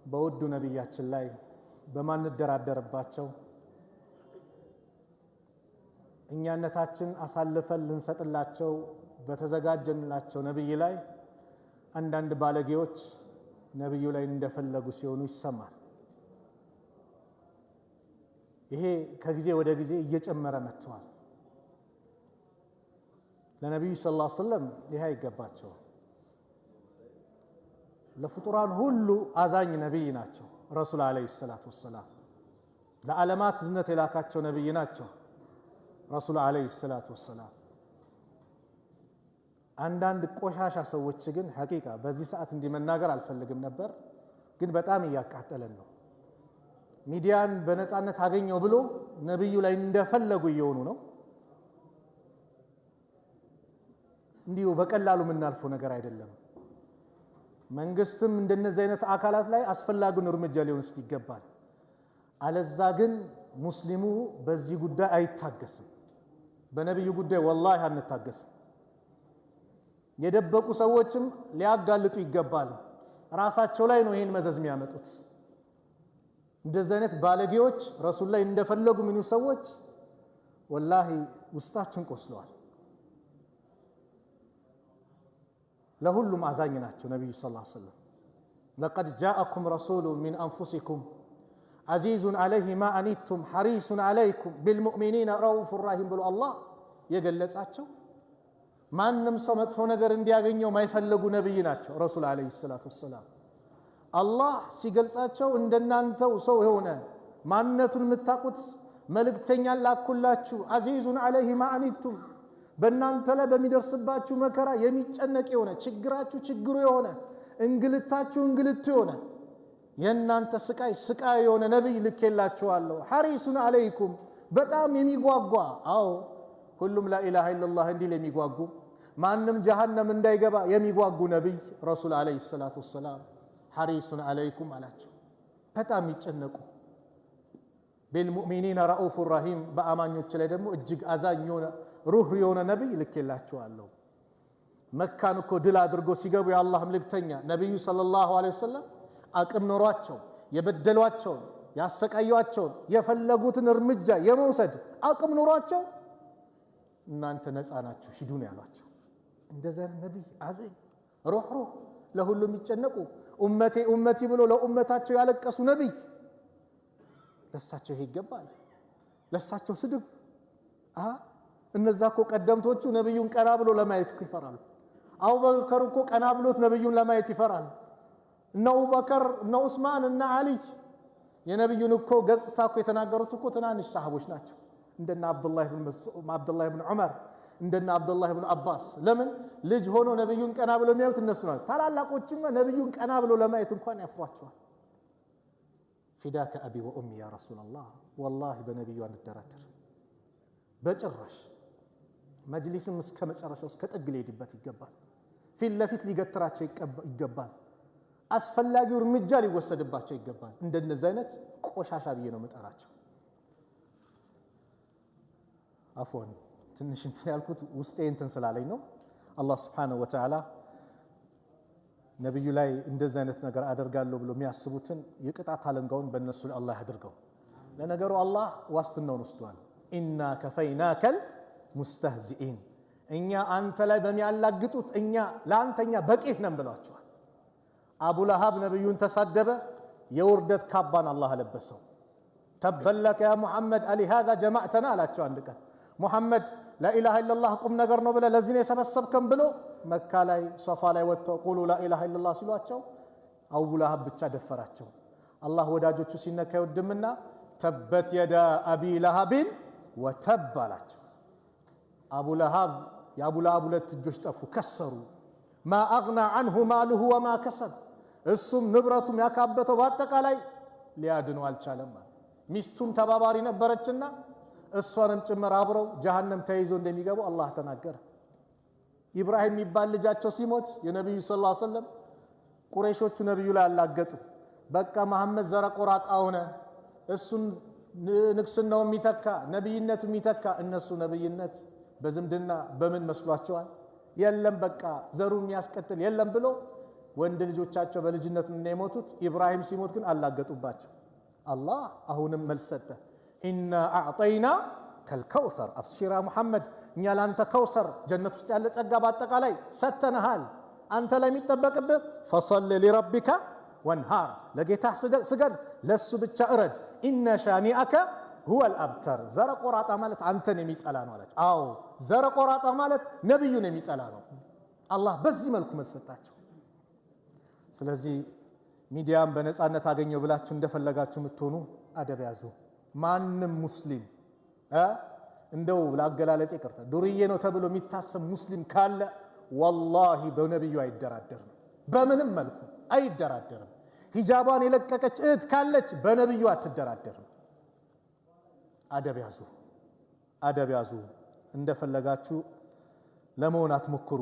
በውዱ ነብያችን ላይ በማንደራደርባቸው እኛነታችን አሳልፈን ልንሰጥላቸው በተዘጋጀንላቸው ነብይ ላይ አንዳንድ ባለጌዎች ነብዩ ላይ እንደፈለጉ ሲሆኑ ይሰማል። ይሄ ከጊዜ ወደ ጊዜ እየጨመረ መጥቷል። ለነብዩ ሰለላሁ ዐለይሂ ወሰለም ይሄ አይገባቸው። ለፍጡራን ሁሉ አዛኝ ነብይ ናቸው ረሱል አለይሂ ሰላቱ ወሰላም። ለዓለማት ዝነት የላካቸው ነብይ ናቸው ረሱል አለይሂ ሰላቱ ወሰላም። አንዳንድ ቆሻሻ ሰዎች ግን ሐቂቃ በዚህ ሰዓት እንዲመናገር አልፈልግም ነበር፣ ግን በጣም እያቃጠለን ነው። ሚዲያን በነፃነት አገኘው ብሎ ነብዩ ላይ እንደፈለጉ እየሆኑ ነው። እንዲሁ በቀላሉ የምናልፈው ነገር አይደለም። መንግስትም እንደነዚህ አይነት አካላት ላይ አስፈላጊውን እርምጃ ሊወስድ ይገባል። አለዛ ግን ሙስሊሙ በዚህ ጉዳይ አይታገስም። በነብዩ ጉዳይ ወላሂ አንታገስም። የደበቁ ሰዎችም ሊያጋልጡ ይገባል። ራሳቸው ላይ ነው ይሄን መዘዝ የሚያመጡት። እንደዚህ አይነት ባለጌዎች ረሱል ላይ እንደፈለጉ ምን ሰዎች ወላሂ ውስጣችን ቆስለዋል። ለሁሉም አዛኝ ናቸው ነብዩ ሰለላሁ ዐለይሂ ወሰለም። لقد جاءكم رسول من أنفسكم عزيز عليه ما أنتم حريص عليكم بالمؤمنين رؤوف رحيم ብሎ አላህ የገለጻቸው ማንንም ሰው መጥፎ ነገር እንዲያገኘው ማይፈልጉ ነብይ ናቸው ረሱል አለይሂ ሰላቱ ወሰላም። አላህ ሲገልጻቸው እንደናንተው ሰው የሆነ ማንነቱን የምታቁት መልእክተኛ ላኩላችሁ አዚዙን አለይሂ ማ አንቱም በእናንተ ላይ በሚደርስባችሁ መከራ የሚጨነቅ የሆነ ችግራችሁ ችግሩ የሆነ እንግልታችሁ እንግልቱ የሆነ የእናንተ ስቃይ ስቃይ የሆነ ነብይ ልኬላችኋለሁ። ሐሪሱን አለይኩም በጣም የሚጓጓ አዎ ሁሉም ላኢላሃ ኢላላህ እንዲል የሚጓጉ ማንም ጀሃነም እንዳይገባ የሚጓጉ ነብይ ረሱል አለይሂ ሰላቱ ወሰላም ሐሪሱን አለይኩም አላቸው። በጣም ይጨነቁ بالمؤمنين رؤوف رحيم በአማኞች ላይ ደግሞ እጅግ አዛኝ የሆነ ሩህ የሆነ ነብይ ልኬላችኋለሁ። መካን እኮ ድል አድርጎ ሲገቡ የአላህ መልእክተኛ ነብዩ ሰለላሁ ዐለይሂ ወሰለም አቅም ኖሯቸው የበደሏቸው ያሰቃዩአቸው የፈለጉትን እርምጃ የመውሰድ አቅም ኖሯቸው እናንተ ነፃ ናችሁ ሂዱ ነው ያሏቸው። እንደዛ ነብይ አዛኝ ሩህ ለሁሉም ይጨነቁ ኡመቴ ኡመቲ ብሎ ለኡመታቸው ያለቀሱ ነብይ ለሳቸው ይገባል። ለሳቸው ስድብ እነዛ እኮ ቀደምቶቹ ነብዩን ቀና ብሎ ለማየት ይፈራሉ። አቡበከር እኮ ቀና ብሎት ነብዩን ለማየት ይፈራል። እነ አቡበከር እነ ዑስማን እነ አሊ የነብዩን እኮ ገጽታ እኮ የተናገሩት እኮ ትናንሽ ሰሃቦች ናቸው። እንደና አብዱላህ ኢብኑ መስዑድ አብዱላህ ኢብኑ ዑመር እንደና አብዱላህ ኢብኑ አባስ ለምን ልጅ ሆኖ ነብዩን ቀና ብሎ የሚያዩት እነሱ ናቸው። ታላላቆችም ነብዩን ቀና ብሎ ለማየት እንኳን ያፍሯቸዋል። ፊዳከ አቢ ወኡሚ ያ ረሱላላህ ወላሂ በነብዩ አንደራደር በጭራሽ። መጅሊስም እስከ መጨረሻው እስከ ጥግ ሊሄድበት ይገባል። ፊት ለፊት ሊገትራቸው ይገባል። አስፈላጊው እርምጃ ሊወሰድባቸው ይገባል። እንደነዚህ አይነት ቆሻሻ ብዬ ነው መጠራቸው። አፎን ትንሽ እንትን ያልኩት ውስጤ እንትን ስላለኝ ነው። አላህ Subhanahu Wa Ta'ala ነብዩ ላይ እንደዚህ አይነት ነገር አደርጋለሁ ብሎ የሚያስቡትን የቅጣት አለንጋውን በእነሱ ላይ አላህ ያድርገው። ለነገሩ አላህ ዋስትናውን ወስዷል። ኢና ከፈይናከል ሙስተህዚኢን እኛ አንተ ላይ በሚያላግጡት እኛ ለአንተኛ በቂህ ነን ብሏቸዋል። አቡ ለሃብ ነብዩን ተሳደበ፣ የውርደት ካባን አላህ አለበሰው። ተበለከ ያ ሙሐመድ አሊሃዛ ጀማዕተና አላቸው። አንድ ቀን ሙሐመድ ላኢላሃ ኢላላህ ቁም ነገር ነው ብለህ ለዚህ ነው የሰበሰብከን ብሎ መካ ላይ ሶፋ ላይ ወጥተው ቁሉ ላኢላሃ ኢላላህ ሲሏቸው አቡ ለሃብ ብቻ ደፈራቸው። አላህ ወዳጆቹ ሲነካ ይወድምና ተበት የዳ አቢ ለሃብን ወተብ አላቸው። አቡ ለሃብ የአቡ ለሃብ ሁለት እጆች ጠፉ ከሰሩ። ማ አግና ዐንሁ ማሉሁ ወማ ከሰብ እሱም ንብረቱም ያካበተው በአጠቃላይ ሊያድነው አልቻለም። ሚስቱም ተባባሪ ነበረችና እሷንም ጭምር አብረው ጀሃነም ተይዞ እንደሚገቡ አላህ ተናገረ። ኢብራሂም የሚባል ልጃቸው ሲሞት የነብዩ ሰለላሁ ዐለይሂ ወሰለም ቁረይሾቹ ነብዩ ላይ አላገጡ። በቃ መሐመድ ዘረ ቆራጣ ሆነ፣ እሱን ንግስናው የሚተካ ነብይነቱ የሚተካ እነሱ ነብይነት በዝምድና በምን መስሏቸዋል? የለም በቃ ዘሩ የሚያስቀጥል የለም ብሎ ወንድ ልጆቻቸው በልጅነት ነው የሞቱት። ኢብራሂም ሲሞት ግን አላገጡባቸው። አላህ አሁንም መልስ ሰጠ። ኢና አዕጠይና ከልከውሰር አብሽራ ሙሐመድ፣ እኛ ላንተ ከውሰር ጀነት ውስጥ ያለ ጸጋ በአጠቃላይ ሰጥተንሃል። አንተ ላይ የሚጠበቅብህ ፈሰል ሊረቢከ ወንሃር፣ ለጌታህ ስገድ፣ ለሱ ብቻ እረድ። ኢነ ሻኒአከ ሁወል አብተር፣ ዘረ ቆራጣ ማለት አንተን የሚጠላ ነው አላቸው። አዎ ዘረ ቆራጣ ማለት ነብዩን የሚጠላ ነው። አላህ በዚህ መልኩ መልስ ሰጣቸው። ስለዚህ ሚዲያም በነፃነት አገኘው ብላችሁ እንደፈለጋችሁ የምትሆኑ አደብ ያዙ። ማንም ሙስሊም እንደው ላገላለጽ ይቅርታ ዱርዬ ነው ተብሎ የሚታሰብ ሙስሊም ካለ ወላሂ በነብዩ አይደራደርም፣ በምንም መልኩ አይደራደርም። ሂጃባን የለቀቀች እህት ካለች በነብዩ አትደራደርም። አደብ ያዙ፣ አደብ ያዙ። እንደፈለጋችሁ ለመሆን አትሞክሩ።